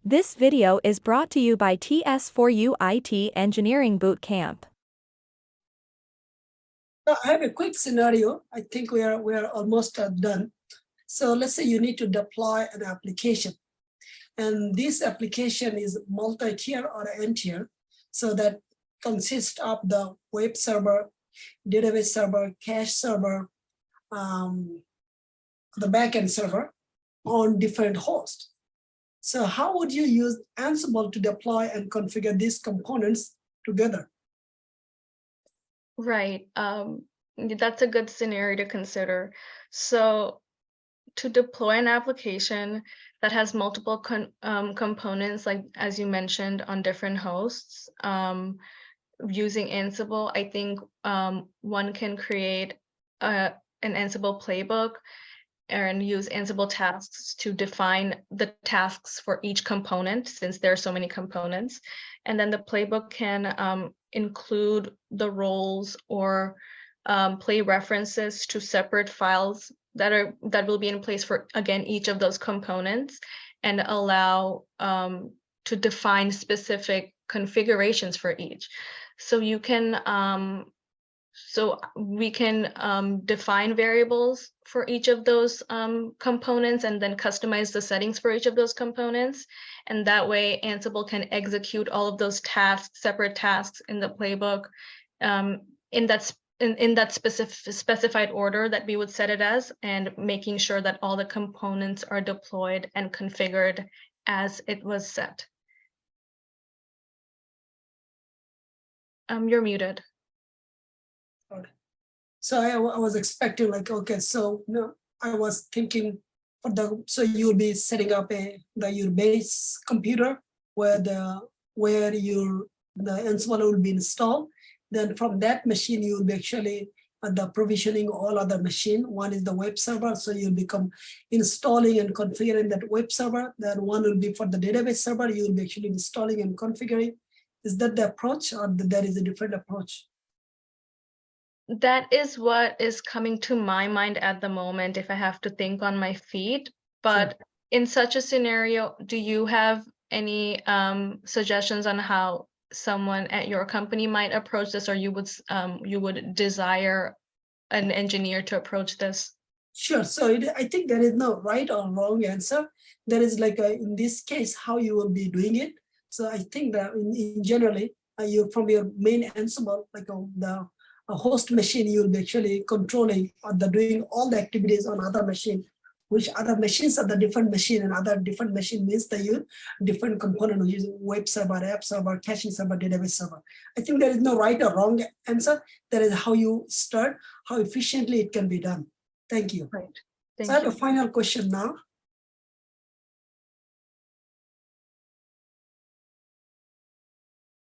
This video is brought to you by TS4U IT Engineering Bootcamp. I have a quick scenario. I think we are almost done. So let's say you need to deploy an application, and this application is multi-tier or n-tier, so that consists of the web server, database server, cache server, the backend server on different hosts. So how would you use Ansible to deploy and configure these components together? Right. That's a good scenario to consider. So to deploy an application that has multiple components, like as you mentioned, on different hosts, using Ansible, I think one can create an Ansible playbook and use Ansible tasks to define the tasks for each component, since there are so many components. And then the playbook can include the roles or play references to separate files that will be in place for, again, each of those components, and allow to define specific configurations for each. So you can we can define variables for each of those components, and then customize the settings for each of those components. And that way Ansible can execute all of those tasks, separate tasks in the playbook in that specified order that we would set it as, and making sure that all the components are deployed and configured as it was set. You're muted. So I was expecting, like, okay, so no, I was thinking for so you'll be setting up your base computer where the Ansible will be installed. Then from that machine, you will be actually the provisioning all other machine. One is the web server, so you'll become installing and configuring that web server. Then one will be for the database server. You will be actually installing and configuring. Is that the approach, or there is a different approach? That is what is coming to my mind at the moment, if I have to think on my feet. But sure, in such a scenario, do you have any suggestions on how someone at your company might approach this, or you would desire an engineer to approach this? Sure. So I think there is no right or wrong answer. There is like in this case, how you will be doing it. So I think that in generally, you from your main Ansible, like the host machine, you'll be actually controlling or doing all the activities on other machine, which other machines are the different machine, and other different machine means that you different component using web server, app server, caching server, database server. I think there is no right or wrong answer. That is how you start, how efficiently it can be done. Thank you. Right. So I have a final question now.